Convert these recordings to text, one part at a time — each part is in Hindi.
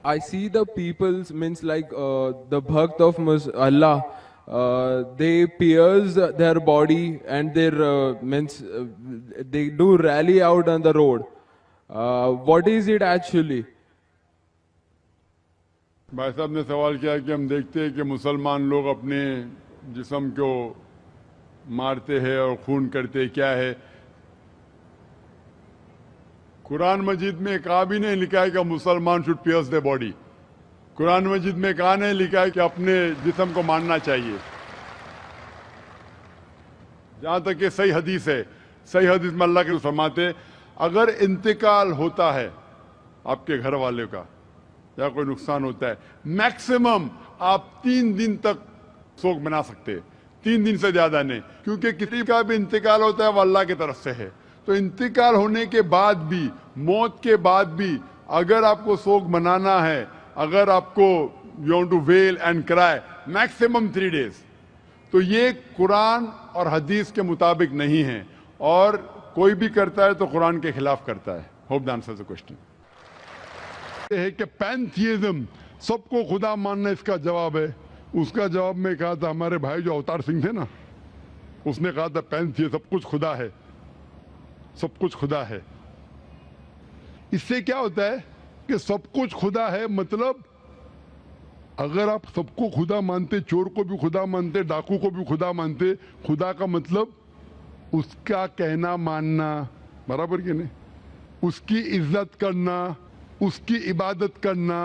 I see the people's means like the bhakt of Allah. They pierce their body and their means they do rally out on the road. What is it actually? भाई साहब ने सवाल किया कि हम देखते हैं कि मुसलमान लोग अपने जिस्म को मारते हैं और खून करते हैं, क्या है? कुरान मजीद में कहा भी नहीं लिखा है कि मुसलमान should pierce the body. Quran Majeed में कहा नहीं लिखा है कि अपने जिस्म को मारना चाहिए। जहां तक कि सही हदीस है, सही हदीस में अल्लाह के फरमाते अगर इंतकाल होता है आपके घर वाले का या कोई नुकसान होता है, मैक्सिमम आप 3 दिन तक शोक मना सकते हैं, 3 दिन से ज्यादा नहीं, क्योंकि किसी का भी इंतकाल होता है वो अल्लाह की तरफ से है। तो इंतकाल होने के बाद भी, मौत के बाद भी अगर आपको शोक मनाना है, अगर आपको you want to wail and cry, maximum 3 days. तो ये कुरान और हदीस के मुताबिक नहीं है, और कोई भी करता है तो कुरान के खिलाफ करता है। Hope the answer the question है कि पैंथियज्म, सबको खुदा मानना, इसका जवाब है। उसका जवाब में कहा था हमारे भाई जो अवतार सिंह थे ना, उसने कहा था पैंथियज्म, सब कुछ खुदा है, सब कुछ खुदा है। इससे क्या होता है कि सब कुछ खुदा है, मतलब अगर आप सबको खुदा मानते, चोर को भी खुदा मानते, डाकू को भी खुदा मानते, खुदा का मतलब उसका कहना मानना, बराबर कि नहीं? उसकी इज्जत करना, उसकी इबादत करना,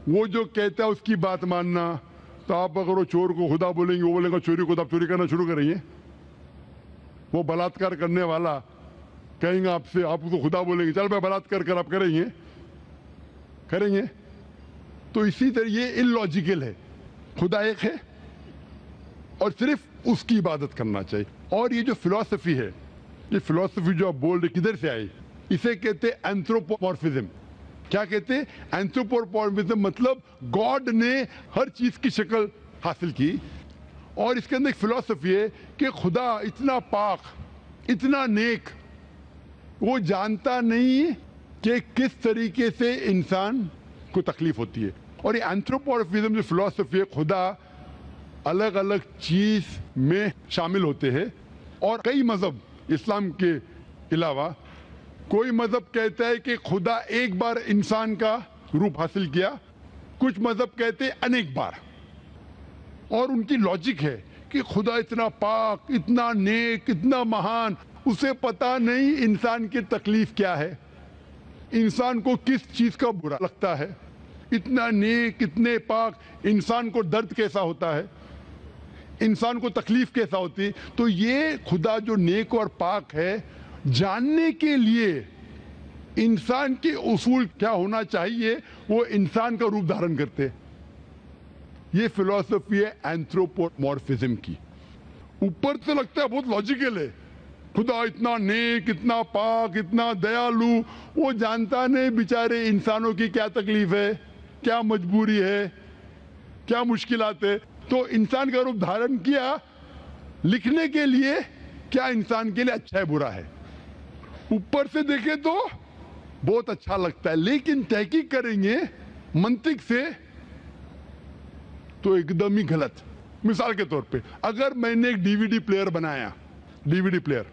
वो जो कहता है उसकी बात मानना। तो आप अगर वो चोर को खुदा बोलेंगे, वो बोलेगा चोरी को, तो आप चोरी करना शुरू करेंगे। वो बलात्कार करने वाला कहेंगे आपसे, आप उसको खुदा बोलेंगे, चल मैं बलात्कार कर, आप करेंगे? करेंगे? तो इसी तरह ये इलॉजिकल है। खुदा एक है और सिर्फ उसकी इबादत करना चाहिए। और ये जो फिलॉसफी है, ये फिलॉसफी जो आप बोल रहे, किधर से आई? इसे कहते हैं एंथ्रोपोमॉर्फिज्म। क्या कहते हैं? एंथ्रोपोमॉर्फिज्म, मतलब गॉड ने हर चीज की शक्ल हासिल की, और इसके अंदर एक फिलॉसफी है कि खुदा इतना पाक, इतना नेक, वो जानता नहीं कि किस तरीके से इंसान को तकलीफ होती है। और ये एंथ्रोपोमॉर्फिज्म जो फिलॉसफी है, खुदा अलग अलग चीज में शामिल होते हैं। और कई मजहब, इस्लाम के अलावा कोई मजहब कहता है कि खुदा एक बार इंसान का रूप हासिल किया, कुछ मजहब कहते हैं अनेक बार। और उनकी लॉजिक है कि खुदा इतना पाक, इतना नेक, इतना महान, उसे पता नहीं इंसान की तकलीफ क्या है, इंसान को किस चीज का बुरा लगता है। इतना नेक, इतने पाक, इंसान को दर्द कैसा होता है, इंसान को तकलीफ कैसा होती है। तो ये खुदा जो नेक और पाक है, जानने के लिए इंसान के उसूल क्या होना चाहिए, वो इंसान का रूप धारण करते। ये फिलॉसफी है एंथ्रोपोमॉर्फिज्म की। ऊपर से लगता है बहुत लॉजिकल है, खुदा इतना नेक, इतना पाक, इतना दयालु, वो जानता नहीं बेचारे इंसानों की क्या तकलीफ है, क्या मजबूरी है, क्या मुश्किलात है। तो इंसान का रूप धारण किया लिखने के लिए, क्या इंसान के लिए अच्छा है बुरा है। ऊपर से देखे तो बहुत अच्छा लगता है, लेकिन तहकीक करेंगे मंतिक से तो एकदम ही गलत। मिसाल के तौर पे, अगर मैंने एक डीवीडी प्लेयर बनाया, डीवीडी प्लेयर,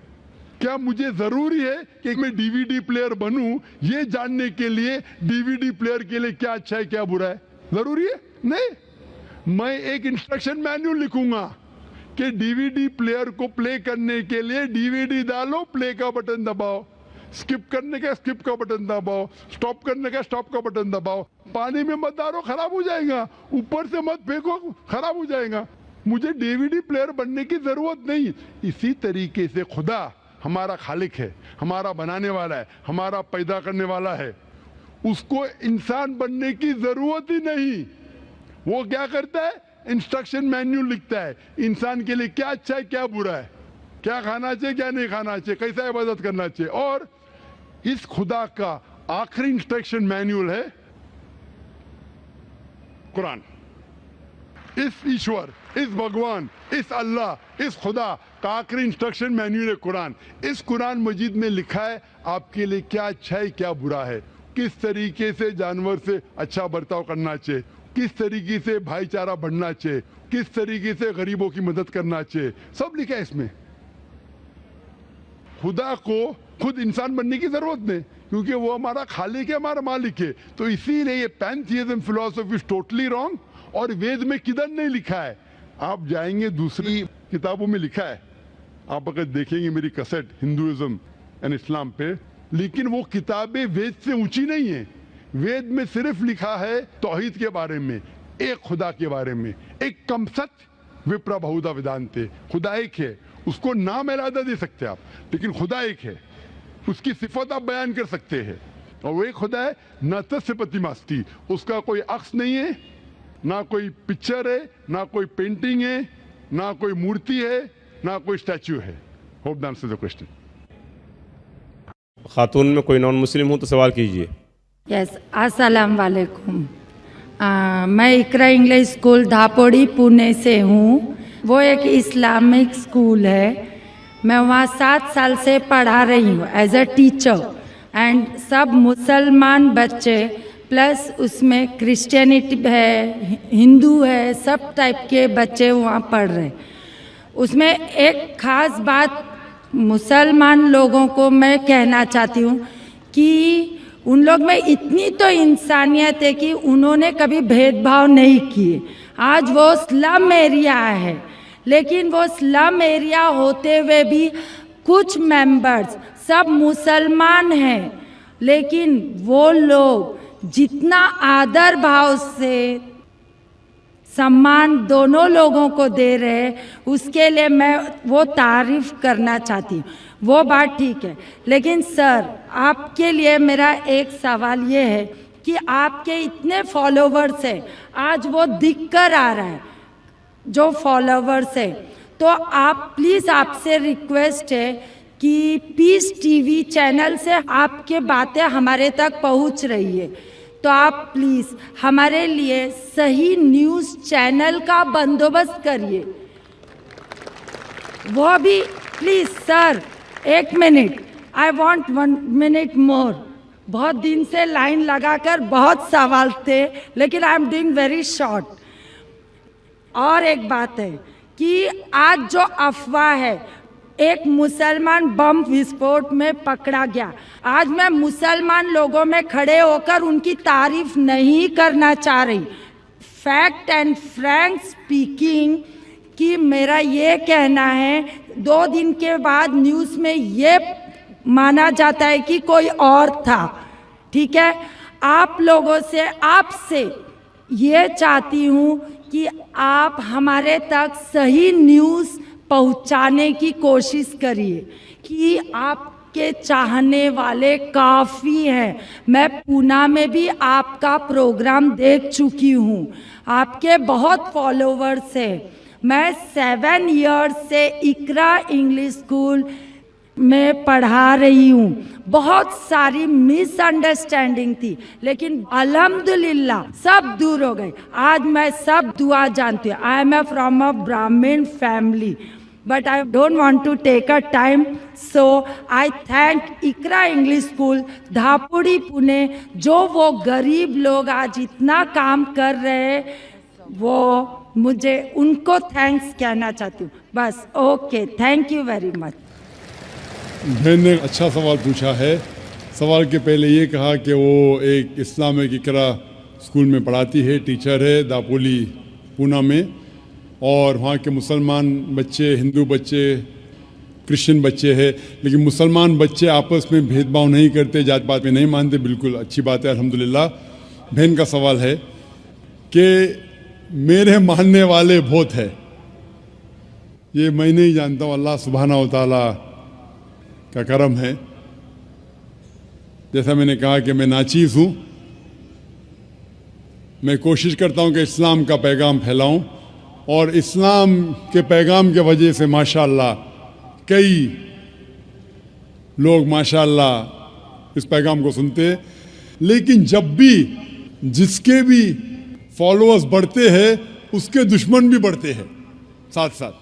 क्या मुझे जरूरी है कि मैं डीवीडी प्लेयर बनूं ये जानने के लिए डीवीडी प्लेयर के लिए क्या अच्छा है क्या बुरा है? जरूरी है? नहीं। मैं एक इंस्ट्रक्शन मैन्युअल लिखूंगा कि डीवीडी प्लेयर को प्ले करने के लिए डीवीडी डालो, प्ले का बटन दबाओ, स्किप करने का स्किप का बटन दबाओ, स्टॉप करने का स्टॉप का बटन दबाओ। पानी में मत डालो, खराब हो जाएगा, ऊपर से मत फेंको, खराब हो जाएगा। मुझे डीवीडी प्लेयर बनने की जरूरत नहीं। इसी तरीके से खुदा हमारा खालिक है, हमारा बनाने वाला है, हमारा पैदा करने वाला है, उसको इंसान बनने की जरूरत ही नहीं। वो क्या करता है? इंस्ट्रक्शन मैन्युअल लिखता है, इंसान के लिए क्या अच्छा है क्या बुरा है, क्या खाना चाहिए क्या नहीं खाना चाहिए, कैसा इबादत करना चाहिए। और इस खुदा का आखिरी इंस्ट्रक्शन मैन्युअल है कुरान। इस ईश्वर, इस भगवान, इस अल्लाह, इस खुदा का आखिरी इंस्ट्रक्शन मैन्युअल है कुरान। इस कुरान मजीद में लिखा है आपके लिए क्या अच्छा है क्या बुरा है। किस तरीके से जानवर से अच्छा बर्ताव करना चाहिए, किस तरीके से भाईचारा बढ़ना चाहिए, किस तरीके से गरीबों की मदद करना चाहिए, सब लिखा है इसमें। खुदा को खुद इंसान बनने की जरूरत नहीं, क्योंकि वो हमारा खालिक है, हमारा मालिक है। तो इसीलिए ये पैंथियज्म फिलॉसफी इज टोटली रॉन्ग। और वेद में किधर नहीं लिखा है, आप जाएंगे दूसरी किताबों में लिखा है, आप अगर देखेंगे मेरी कैसेट हिंदुइज्म एंड इस्लाम पे, लेकिन वो किताबें वेद से ऊंची नहीं है। वेद में सिर्फ लिखा है तौहीद के बारे में, एक खुदा के बारे में, एक कम सत्य विप्रा बहुधा वेदांते, खुदा एक है, उसको नाम अलग दे सकते हैं आप, लेकिन खुदा एक है, उसकी सिफत आप बयान कर सकते हैं। और वो एक खुदा है न तस्य प्रतिमास्ति, उसका कोई अक्स नहीं है, ना कोई पिक्चर है, ना कोई पेंटिंग है, ना कोई मूर्ति है, ना कोई स्टैच्यू है। Hope that answers the question. खातून में कोई नॉन मुस्लिम हो तो सवाल कीजिए। यस, अस्सलाम वालेकुम। मैं इकरा इंग्लिश स्कूल धापोड़ी पुणे से हूँ। वो एक इस्लामिक स्कूल है। मैं वहाँ 7 साल से पढ़ा रही हूँ एज अ टीचर। एंड सब मुसलमान बच्चे प्लस उसमें क्रिश्चियनिटी है, हिंदू है, सब टाइप के बच्चे वहाँ पढ़ रहे हैं। उसमें एक ख़ास बात मुसलमान लोगों को मैं कहना चाहती हूँ कि उन लोग में इतनी तो इंसानियत है कि उन्होंने कभी भेदभाव नहीं किए। आज वो स्लम एरिया है, लेकिन वो स्लम एरिया होते हुए भी कुछ मेंबर्स सब मुसलमान हैं, लेकिन वो लोग जितना आदर भाव से सम्मान दोनों लोगों को दे रहे हैं, उसके लिए मैं वो तारीफ करना चाहती हूँ। वो बात ठीक है, लेकिन सर आपके लिए मेरा एक सवाल ये है कि आपके इतने फॉलोवर्स हैं, आज वो दिख कर आ रहा है जो फॉलोवर्स है, तो आप प्लीज़ आपसे रिक्वेस्ट है कि पीस टीवी चैनल से आपके बातें हमारे तक पहुंच रही है, तो आप प्लीज़ हमारे लिए सही न्यूज़ चैनल का बंदोबस्त करिए। वो भी please sir, 1 minute, I want 1 minute मोर। बहुत दिन से लाइन लगाकर बहुत सवाल थे, लेकिन I am doing very short. और एक बात है कि आज जो अफवाह है, एक मुसलमान बम विस्फोट में पकड़ा गया। आज मैं मुसलमान लोगों में खड़े होकर उनकी तारीफ नहीं करना चाह रही। फैक्ट एंड फ्रैंक स्पीकिंग कि मेरा ये कहना है, 2 दिन के बाद न्यूज़ में ये माना जाता है कि कोई और था। ठीक है, आप लोगों से, आपसे ये चाहती हूँ कि आप हमारे तक सही न्यूज़ पहुंचाने की कोशिश करिए कि आपके चाहने वाले काफ़ी हैं। मैं पूना में भी आपका प्रोग्राम देख चुकी हूँ, आपके बहुत फॉलोवर्स हैं। मैं 7 इयर्स से इकरा इंग्लिश स्कूल में पढ़ा रही हूँ। बहुत सारी मिसअंडरस्टैंडिंग थी, लेकिन अल्हम्दुलिल्लाह सब दूर हो गई। आज मैं सब दुआ जानती हूँ। आई एम फ्रॉम अ ब्राह्मण family, but I don't want to take a time, so I thank Iqra English school Dhapudi Pune, जो वो गरीब लोग आज इतना काम कर रहे हैं, वो मुझे उनको थैंक्स कहना चाहती हूँ बस। Okay, thank you very much. बहन ने अच्छा सवाल पूछा है। सवाल के पहले ये कहा कि वो एक इस्लामिक इकरा स्कूल में पढ़ाती है, टीचर है दापोली पूना में, और वहाँ के मुसलमान बच्चे, हिंदू बच्चे, क्रिश्चियन बच्चे हैं, लेकिन मुसलमान बच्चे आपस में भेदभाव नहीं करते, जात पात में नहीं मानते। बिल्कुल अच्छी बात है, अल्हम्दुलिल्लाह। बहन का सवाल है कि मेरे मानने वाले बहुत है, ये मैं नहीं जानता हूँ, अल्लाह सुब्हाना व तआला का करम है। जैसा मैंने कहा कि मैं नाचीज़ हूँ, मैं कोशिश करता हूँ कि इस्लाम का पैगाम फैलाऊँ, और इस्लाम के पैगाम के वजह से माशाअल्लाह कई लोग माशाअल्लाह इस पैगाम को सुनते हैं। लेकिन जब भी जिसके भी फॉलोअर्स बढ़ते हैं, उसके दुश्मन भी बढ़ते हैं साथ साथ।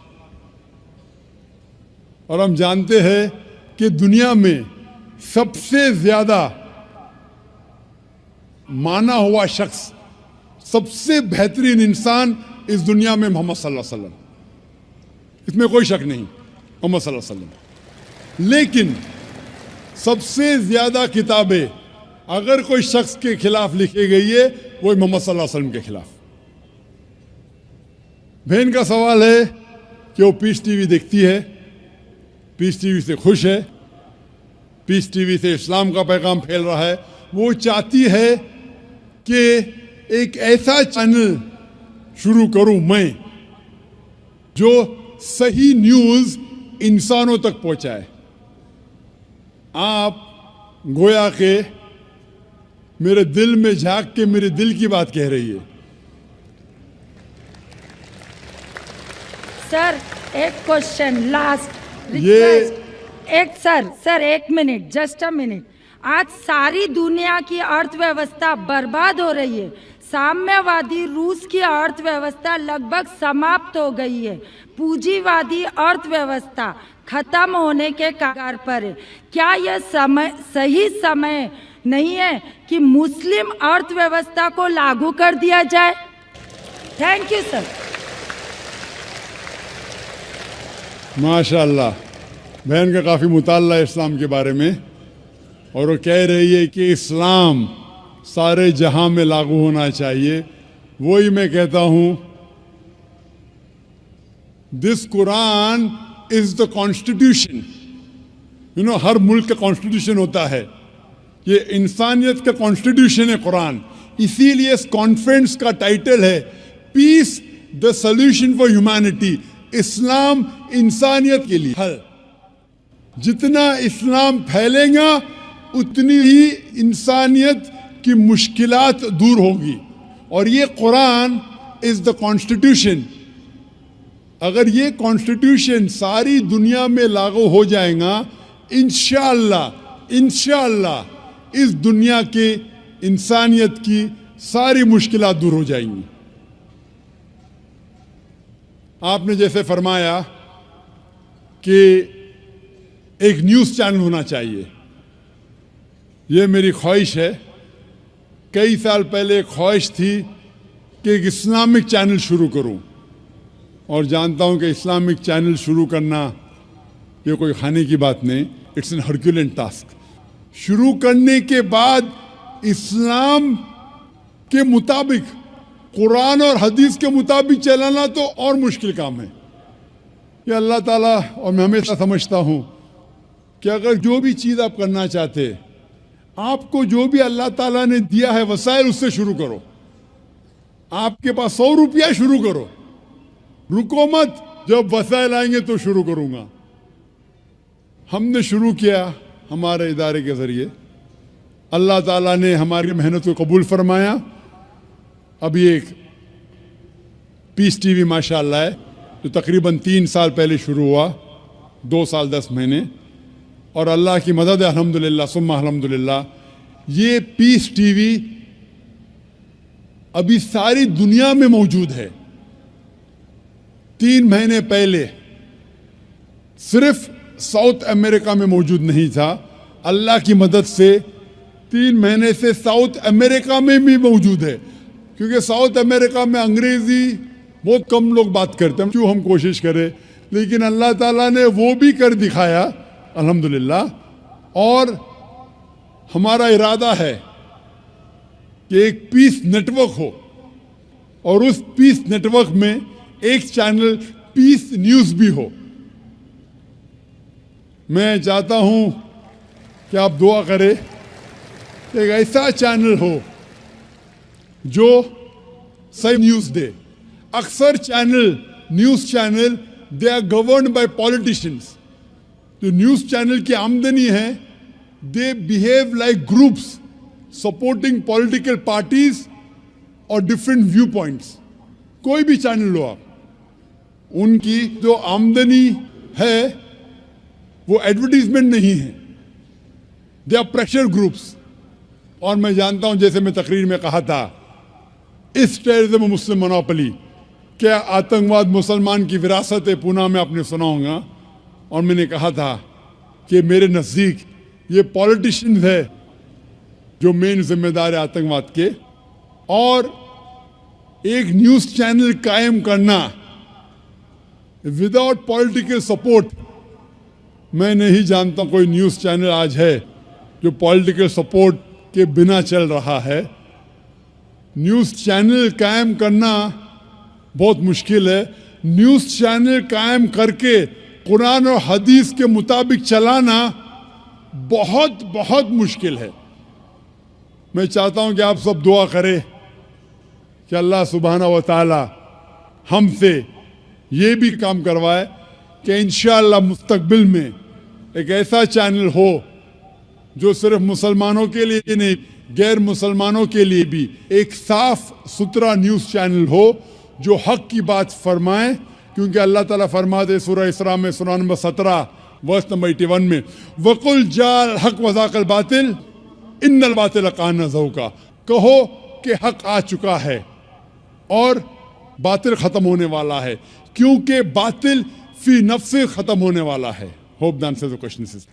और हम जानते हैं कि दुनिया में सबसे ज़्यादा माना हुआ शख्स, सबसे बेहतरीन इंसान इस दुनिया में मोहम्मद सल्लल्लाहु अलैहि वसल्लम, इसमें कोई शक नहीं, मोहम्मद सल्लल्लाहु अलैहि वसल्लम। लेकिन सबसे ज्यादा किताबें अगर कोई शख्स के खिलाफ लिखी गई है वो मोहम्मद सल्लल्लाहु अलैहि वसल्लम के खिलाफ। बहन का सवाल है कि वो पीस टीवी देखती है, पीस टीवी से खुश है, पीस टीवी से इस्लाम का पैगाम फैल रहा है। वो चाहती है कि एक ऐसा चैनल शुरू करूं मैं जो सही न्यूज इंसानों तक पहुंचाए। आप गोया के मेरे दिल में झांक के मेरे दिल की बात कह रही है। सर एक क्वेश्चन लास्ट ये- सर एक मिनट, जस्ट अ मिनट। आज सारी दुनिया की अर्थव्यवस्था बर्बाद हो रही है। साम्यवादी रूस की अर्थव्यवस्था लगभग समाप्त हो गई है। पूंजीवादी अर्थव्यवस्था खत्म होने के कगार पर है। क्या यह सही समय नहीं है कि मुस्लिम अर्थव्यवस्था को लागू कर दिया जाए? Thank you sir. माशाअल्लाह, बहन का काफ़ी मुताल्ला है इस्लाम के बारे में, और वो कह रही है कि इस्लाम सारे जहां में लागू होना चाहिए। वही मैं कहता हूं, this Quran is the constitution. हर मुल्क का कॉन्स्टिट्यूशन होता है, ये इंसानियत का कॉन्स्टिट्यूशन है कुरान। इसीलिए इस कॉन्फ्रेंस का टाइटल है peace the solution for humanity. Islam इंसानियत के लिए हल। जितना इस्लाम फैलेगा उतनी ही इंसानियत की मुश्किलात दूर होगी। और ये कुरान इज द कॉन्स्टिट्यूशन। अगर ये कॉन्स्टिट्यूशन सारी दुनिया में लागू हो जाएगा, इंशाअल्लाह इस दुनिया के इंसानियत की सारी मुश्किलात दूर हो जाएंगी। आपने जैसे फरमाया कि एक न्यूज़ चैनल होना चाहिए, ये मेरी ख्वाहिश है। कई साल पहले एक ख्वाहिश थी कि एक इस्लामिक चैनल शुरू करूं, और जानता हूं कि इस्लामिक चैनल शुरू करना ये कोई खाने की बात नहीं, इट्स एन हरक्यूलेन टास्क। शुरू करने के बाद इस्लाम के मुताबिक, कुरान और हदीस के मुताबिक चलाना तो और मुश्किल काम है। ये अल्लाह ताला, और मैं हमेशा समझता हूं कि अगर जो भी चीज़ आप करना चाहते, आपको जो भी अल्लाह ताला ने दिया है वसाइल, उससे शुरू करो। आपके पास 100 रुपया, शुरू करो, रुको मत, जब वसाइल आएंगे तो शुरू करूंगा। हमने शुरू किया हमारे इदारे के जरिए, अल्लाह ताला ने हमारी मेहनत को कबूल फरमाया। अभी एक पीस टीवी माशाअल्लाह है, जो तकरीबन 3 साल पहले शुरू हुआ, 2 साल 10 महीने, और अल्लाह की मदद है, अल्हम्दुलिल्लाह सुम्मा अल्हम्दुलिल्लाह। ये पीस टीवी अभी सारी दुनिया में मौजूद है। 3 महीने पहले सिर्फ साउथ अमेरिका में मौजूद नहीं था। अल्लाह की मदद से 3 महीने से साउथ अमेरिका में भी मौजूद है, क्योंकि साउथ अमेरिका में अंग्रेजी बहुत कम लोग बात करते हैं, क्यों हम कोशिश करें, लेकिन अल्लाह ताला ने वो भी कर दिखाया अल्हम्दुलिल्लाह। और हमारा इरादा है कि एक पीस नेटवर्क हो, और उस पीस नेटवर्क में एक चैनल पीस न्यूज़ भी हो। मैं चाहता हूं कि आप दुआ करें, एक ऐसा चैनल हो जो सही न्यूज़ दे। अक्सर news channel they are governed by politicians. जो न्यूज़ चैनल की आमदनी है, they behave like groups supporting political parties और डिफरेंट व्यू पॉइंट्स। कोई भी चैनल लो आप, उनकी जो आमदनी है वो एडवर्टीजमेंट नहीं है, दे आर प्रेशर ग्रुप्स। और मैं जानता हूं, जैसे मैं तकरीर में कहा था, इस टेररिज्म मुस्लिम मोनोपोली, क्या आतंकवाद मुसलमान की विरासत है, पूना में आपने सुना होगा। और मैंने कहा था कि मेरे नज़दीक ये पॉलिटिशियंस है जो मेन जिम्मेदार है आतंकवाद के, और एक न्यूज चैनल कायम करना विदाउट पॉलिटिकल सपोर्ट। मैं नहीं जानता कोई न्यूज चैनल आज है जो पॉलिटिकल सपोर्ट के बिना चल रहा है। न्यूज चैनल कायम करना बहुत मुश्किल है। न्यूज चैनल कायम करके कुरान और हदीस के मुताबिक चलाना बहुत बहुत मुश्किल है। मैं चाहता हूं कि आप सब दुआ करें कि अल्लाह सुब्हाना व तआला हमसे ये भी काम करवाए कि इंशाअल्लाह मुस्तकबिल में एक ऐसा चैनल हो जो सिर्फ मुसलमानों के लिए नहीं, गैर मुसलमानों के लिए भी एक साफ सुथरा न्यूज चैनल हो जो हक की बात फरमाए। क्योंकि अल्लाह ताला फरमाते सूरह इसरा में, सूरह नंबर 17 वर्स नंबर 81 में, वकुल जाल हक वज़ाकल बातिल इन्नल बातिल कान ज़हूका, कहो कि हक आ चुका है और बातिल खत्म होने वाला है, क्योंकि बातिल फी नफ्से खत्म होने वाला है। Hope the answer the question is